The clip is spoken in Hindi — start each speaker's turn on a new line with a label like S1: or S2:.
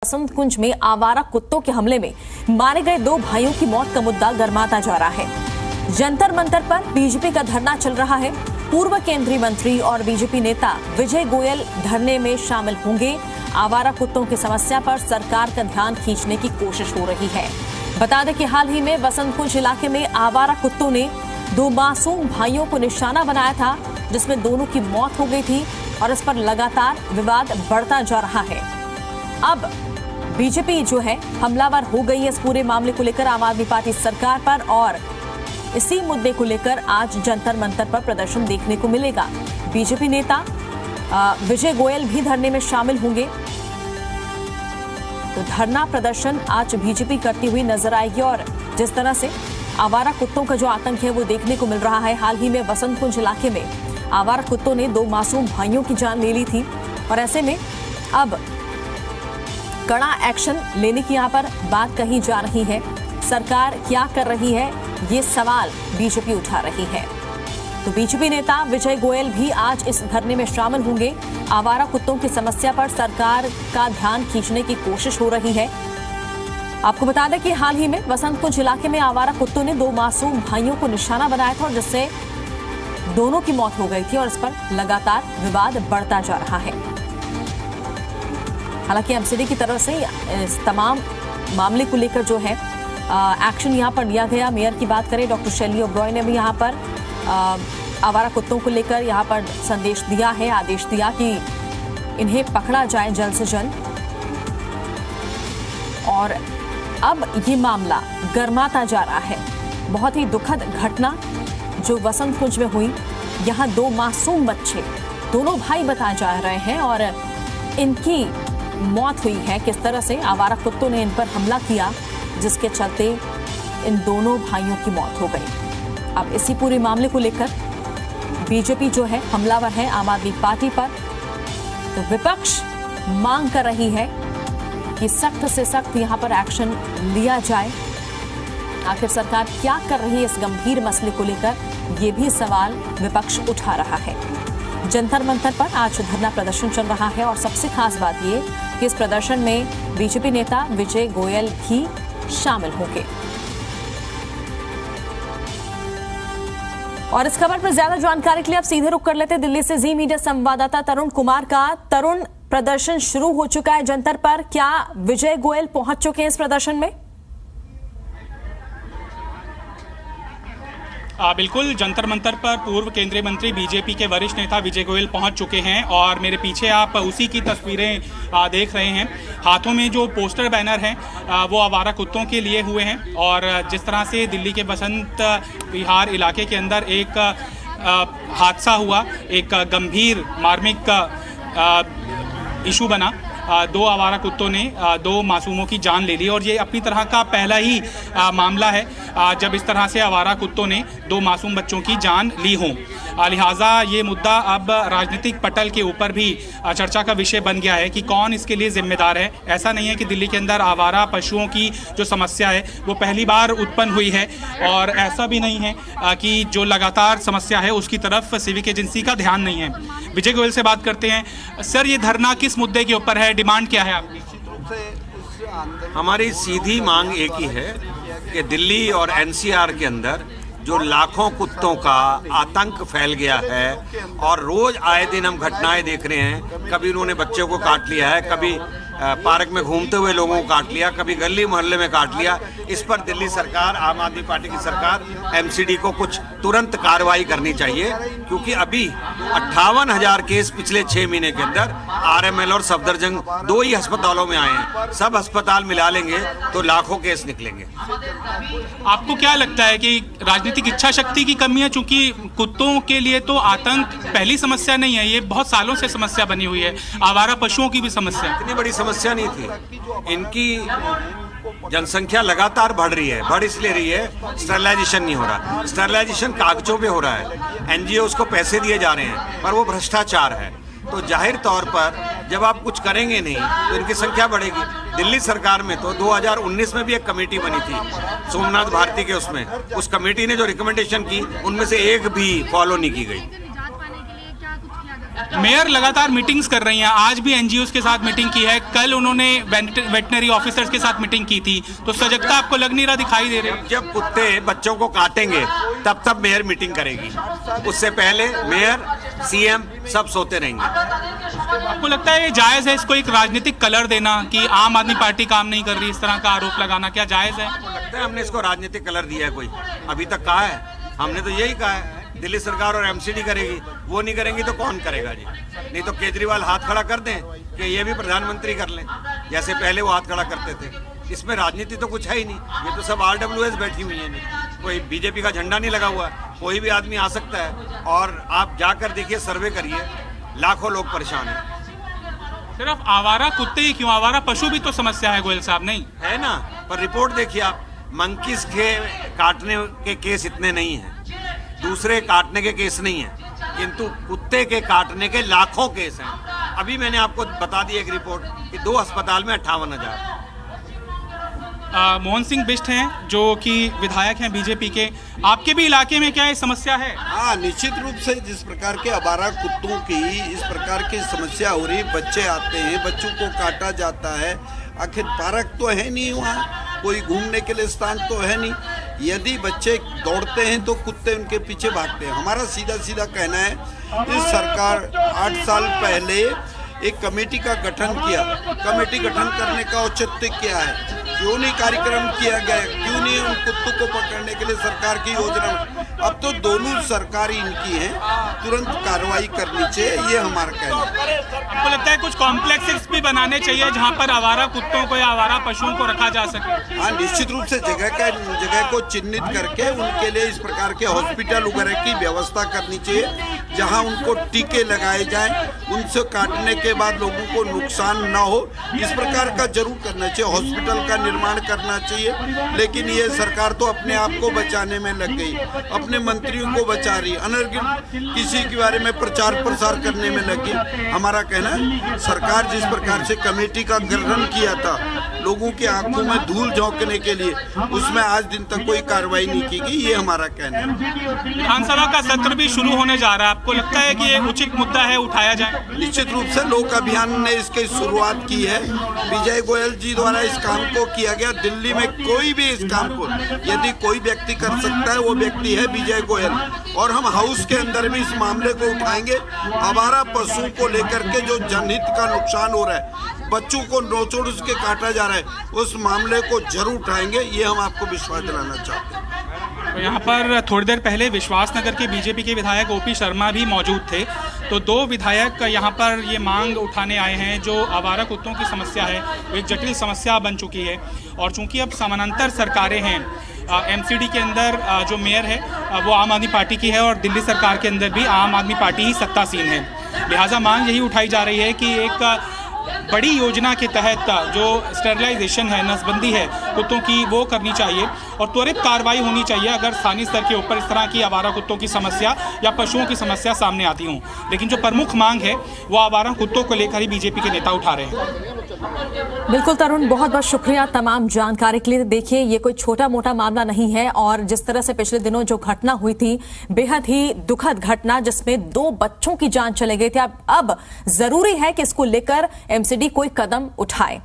S1: बसंत कुंज में आवारा कुत्तों के हमले में मारे गए 2 भाइयों की मौत का मुद्दा गरमाता जा रहा है। जंतर मंतर पर बीजेपी का धरना चल रहा है। पूर्व केंद्रीय मंत्री और बीजेपी नेता विजय गोयल धरने में शामिल होंगे। आवारा कुत्तों की समस्या पर सरकार का ध्यान खींचने की कोशिश हो रही है। बता दें कि हाल ही में बसंत कुंज इलाके में आवारा कुत्तों ने 2 मासूम भाइयों को निशाना बनाया था, जिसमें दोनों की मौत हो गई थी और इस पर लगातार विवाद बढ़ता जा रहा है। अब बीजेपी जो है हमलावर हो गई है इस पूरे मामले को लेकर आम आदमी पार्टी सरकार पर, और इसी मुद्दे को लेकर आज जंतर मंतर पर प्रदर्शन देखने को मिलेगा। बीजेपी नेता विजय गोयल भी धरने में शामिल होंगे। तो धरना प्रदर्शन आज बीजेपी करती हुई नजर आएगी और जिस तरह से आवारा कुत्तों का जो आतंक है वो देखने को मिल रहा है। हाल ही में बसंत कुंज इलाके में आवारा कुत्तों ने 2 मासूम भाइयों की जान ले ली थी और ऐसे में अब कड़ा एक्शन लेने की यहाँ पर बात कही जा रही है। सरकार क्या कर रही है, ये सवाल बीजेपी उठा रही है। तो बीजेपी नेता विजय गोयल भी आज इस धरने में शामिल होंगे। आवारा कुत्तों की समस्या पर सरकार का ध्यान खींचने की कोशिश हो रही है। आपको बता दें कि हाल ही में बसंत कुंज इलाके में आवारा कुत्तों ने 2 मासूम भाइयों को निशाना बनाया था और जिससे दोनों की मौत हो गई थी और इस पर लगातार विवाद बढ़ता जा रहा है। हालांकि एमसीडी की तरफ से इस तमाम मामले को लेकर जो है एक्शन यहां पर लिया गया। मेयर की बात करें, डॉक्टर शैली ओब्रॉय ने भी यहां पर आवारा कुत्तों को लेकर यहां पर संदेश दिया है, आदेश दिया कि इन्हें पकड़ा जाए जल्द से जल्द। और अब ये मामला गरमाता जा रहा है। बहुत ही दुखद घटना जो बसंत कुंज में हुई। यहाँ 2 मासूम बच्चे, दोनों भाई बताए जा रहे हैं और इनकी मौत हुई है। किस तरह से आवारा कुत्तों ने इन पर हमला किया जिसके चलते इन दोनों भाइयों की मौत हो गई। अब इसी पूरे मामले को लेकर बीजेपी जो है हमलावर है आम आदमी पार्टी पर। तो विपक्ष मांग कर रही है कि सख्त से सख्त यहां पर एक्शन लिया जाए। आखिर सरकार क्या कर रही है इस गंभीर मसले को लेकर, यह भी सवाल विपक्ष उठा रहा है। जंतर मंतर पर आज धरना प्रदर्शन चल रहा है और सबसे खास बात यह कि इस प्रदर्शन में बीजेपी नेता विजय गोयल भी शामिल होंगे। और इस खबर पर ज्यादा जानकारी के लिए अब सीधे रुख कर लेते हैं दिल्ली से जी मीडिया संवाददाता तरुण कुमार का। तरुण, प्रदर्शन शुरू हो चुका है जंतर पर, क्या विजय गोयल पहुंच चुके हैं इस प्रदर्शन में?
S2: बिल्कुल, जंतर मंतर पर पूर्व केंद्रीय मंत्री बीजेपी के वरिष्ठ नेता विजय गोयल पहुंच चुके हैं और मेरे पीछे आप उसी की तस्वीरें देख रहे हैं। हाथों में जो पोस्टर बैनर हैं वो आवारा कुत्तों के लिए हुए हैं और जिस तरह से दिल्ली के बसंत विहार इलाके के अंदर एक हादसा हुआ, एक गंभीर मार्मिक इशू बना। 2 आवारा कुत्तों ने 2 मासूमों की जान ले ली और ये अपनी तरह का पहला ही मामला है जब इस तरह से आवारा कुत्तों ने 2 मासूम बच्चों की जान ली हो। लिहाजा ये मुद्दा अब राजनीतिक पटल के ऊपर भी चर्चा का विषय बन गया है कि कौन इसके लिए जिम्मेदार है। ऐसा नहीं है कि दिल्ली के अंदर आवारा पशुओं की जो समस्या है वो पहली बार उत्पन्न हुई है और ऐसा भी नहीं है कि जो लगातार समस्या है उसकी तरफ सिविक एजेंसी का ध्यान नहीं है। विजय गोयल से बात करते हैं। सर, ये धरना किस मुद्दे के ऊपर है, डिमांड क्या है आपकी?
S3: निश्चित रूप से हमारी सीधी मांग एक ही है कि दिल्ली और एनसीआर के अंदर जो लाखों कुत्तों का आतंक फैल गया है और रोज आए दिन हम घटनाएं देख रहे हैं। कभी उन्होंने बच्चों को काट लिया है, कभी पार्क में घूमते हुए लोगों को काट लिया, कभी गली मोहल्ले में काट लिया। इस पर दिल्ली सरकार, आम आदमी पार्टी की सरकार, एमसीडी को कुछ तुरंत कार्रवाई करनी चाहिए क्योंकि अभी 58,000 केस पिछले 6 महीने के अंदर आरएमएल और सफदरजंग 2 ही अस्पतालों में आए हैं। सब अस्पताल मिला लेंगे तो लाखों केस निकलेंगे।
S2: आपको क्या लगता है कि राजनीतिक इच्छा शक्ति की कमी है? चूंकि कुत्तों के लिए तो आतंक पहली समस्या नहीं है, ये बहुत सालों से समस्या बनी हुई है। आवारा पशुओं की भी समस्या,
S3: इतनी बड़ी समस्या नहीं थी। इनकी जनसंख्या लगातार बढ़ रही है। बढ़ इसलिए रही है, स्टरलाइजेशन नहीं हो रहा। स्टरलाइजेशन कागजों पे हो रहा है, एनजीओ को पैसे दिए जा रहे हैं पर वो भ्रष्टाचार है। तो जाहिर तौर पर जब आप कुछ करेंगे नहीं तो इनकी संख्या बढ़ेगी। दिल्ली सरकार में तो 2019 में भी एक कमेटी बनी थी सोमनाथ भारती के, उसमें उस कमेटी ने जो रिकमेंडेशन की उनमें से एक भी फॉलो नहीं की गई।
S2: मेयर लगातार मीटिंग्स कर रही हैं, आज भी एनजीओज के साथ मीटिंग की है, कल उन्होंने वेटनरी ऑफिसर्स के साथ मीटिंग की थी, तो सजगता आपको लग नहीं रहा दिखाई दे रही?
S3: जब कुत्ते बच्चों को काटेंगे तब मेयर मीटिंग करेगी, उससे पहले मेयर सीएम सब सोते रहेंगे।
S2: आपको लगता है ये जायज है इसको एक राजनीतिक कलर देना कि आम आदमी पार्टी काम नहीं कर रही, इस तरह का आरोप लगाना क्या जायज है?
S3: लगता है हमने इसको राजनीतिक कलर दिया है कोई? अभी तक कहा है? हमने तो यही कहा है दिल्ली सरकार और एमसीडी करेगी, वो नहीं करेंगी तो कौन करेगा जी? नहीं तो केजरीवाल हाथ खड़ा कर दें कि ये भी प्रधानमंत्री कर लें, जैसे पहले वो हाथ खड़ा करते थे। इसमें राजनीति तो कुछ है ही नहीं, ये तो सब आरडब्ल्यूएस बैठी हुई है, नहीं कोई बीजेपी का झंडा नहीं लगा हुआ, कोई भी आदमी आ सकता है। और आप जाकर देखिए, सर्वे करिए, लाखों लोग परेशान हैं।
S2: सिर्फ आवारा कुत्ते ही क्यों, आवारा पशु भी तो समस्या है गोयल साहब, नहीं
S3: है ना? पर रिपोर्ट देखिए आप, मंकीज के काटने के केस इतने नहीं हैं, दूसरे काटने के केस नहीं हैं, किंतु कुत्ते के काटने के लाखों केस हैं। अभी मैंने आपको बता दी एक रिपोर्ट कि 2 अस्पताल में 58,000।
S2: मोहन सिंह बिष्ट हैं जो कि विधायक हैं बीजेपी के, आपके भी इलाके में क्या ये समस्या है?
S4: हाँ, निश्चित रूप से जिस प्रकार के आवारा कुत्तों की इस प्रकार की समस्या हो रही, बच्चे आते हैं, बच्चों को काटा जाता है, आखिर पार्क तो है नहीं, वहाँ कोई घूमने के लिए स्थान तो है नहीं। यदि बच्चे दौड़ते हैं तो कुत्ते उनके पीछे भागते हैं। हमारा सीधा सीधा कहना है, इस सरकार 8 साल पहले एक कमेटी का गठन किया, कमेटी गठन करने का औचित्य क्या है? क्यों नहीं कार्यक्रम किया गया? क्यों नहीं उन कुत्तों को पकड़ने के लिए सरकार की योजना? अब तो दोनों सरकार इनकी है, तुरंत कार्रवाई करनी चाहिए, ये हमारा कहना है।
S2: आपको लगता है कुछ कॉम्प्लेक्सेस भी बनाने चाहिए जहां पर आवारा कुत्तों को या आवारा पशुओं को रखा जा सके?
S4: हाँ, निश्चित रूप से जगह को चिन्हित करके उनके लिए इस प्रकार के हॉस्पिटल वगैरह की व्यवस्था करनी चाहिए, जहां उनको टीके लगाए जाएं, उनसे काटने के बाद लोगों को नुकसान ना हो, इस प्रकार का जरूर करना चाहिए। हॉस्पिटल का निर्माण करना चाहिए, लेकिन ये सरकार तो अपने आप को बचाने में लग गई, अपने मंत्रियों को बचा रही, अनर्गल किसी के बारे में प्रचार प्रसार करने में लगी। हमारा कहना है, सरकार जिस प्रकार से कमेटी का गठन किया था लोगों की आंखों में धूल झोंकने के लिए, उसमें आज दिन तक कोई कार्रवाई नहीं की गई, ये हमारा कहना है।
S2: विधानसभा का सत्र भी शुरू होने जा रहा है, आपको लगता है कि ये उचित मुद्दा है, उठाया जाए?
S4: निश्चित रूप से लोक अभियान ने इसकी शुरुआत की है, विजय गोयल जी द्वारा इस काम को किया गया। दिल्ली में कोई भी इस काम को यदि कोई व्यक्ति कर सकता है, वो व्यक्ति है विजय गोयल। और हम हाउस के अंदर भी इस मामले को उठाएंगे। आवारा पशुओं को लेकर के जो जनहित का नुकसान हो रहा है, बच्चों को नोचोड़ उसके काटा जा रहा है, उस मामले को जरूर उठाएंगे, ये हम आपको विश्वास दिलाना चाहते हैं।
S2: तो यहाँ पर थोड़ी देर पहले विश्वासनगर के बीजेपी के विधायक ओपी शर्मा भी मौजूद थे, तो 2 विधायक यहाँ पर ये मांग उठाने आए हैं। जो आवारा कुत्तों की समस्या है वो एक जटिल समस्या बन चुकी है, और चूंकि अब समानांतर सरकारें हैं, एमसीडी के अंदर जो मेयर है वो आम आदमी पार्टी की है और दिल्ली सरकार के अंदर भी आम आदमी पार्टी ही सत्तासीन है, लिहाजा मांग यही उठाई जा रही है कि एक बड़ी योजना के तहत जो स्टेरिलाइजेशन है, नसबंदी है कुत्तों की, वो करनी चाहिए और त्वरित कार्रवाई होनी चाहिए अगर स्थानीय स्तर के ऊपर इस तरह की आवारा कुत्तों की समस्या या पशुओं की समस्या सामने आती हों। लेकिन जो प्रमुख मांग है वो आवारा कुत्तों को लेकर ही बीजेपी के नेता उठा रहे हैं।
S1: बिल्कुल तरुण, बहुत बहुत शुक्रिया तमाम जानकारी के लिए। देखिए, ये कोई छोटा मोटा मामला नहीं है, और जिस तरह से पिछले दिनों जो घटना हुई थी, बेहद ही दुखद घटना जिसमें 2 बच्चों की जान चले गई थी, अब जरूरी है कि इसको लेकर एमसीडी कोई कदम उठाए।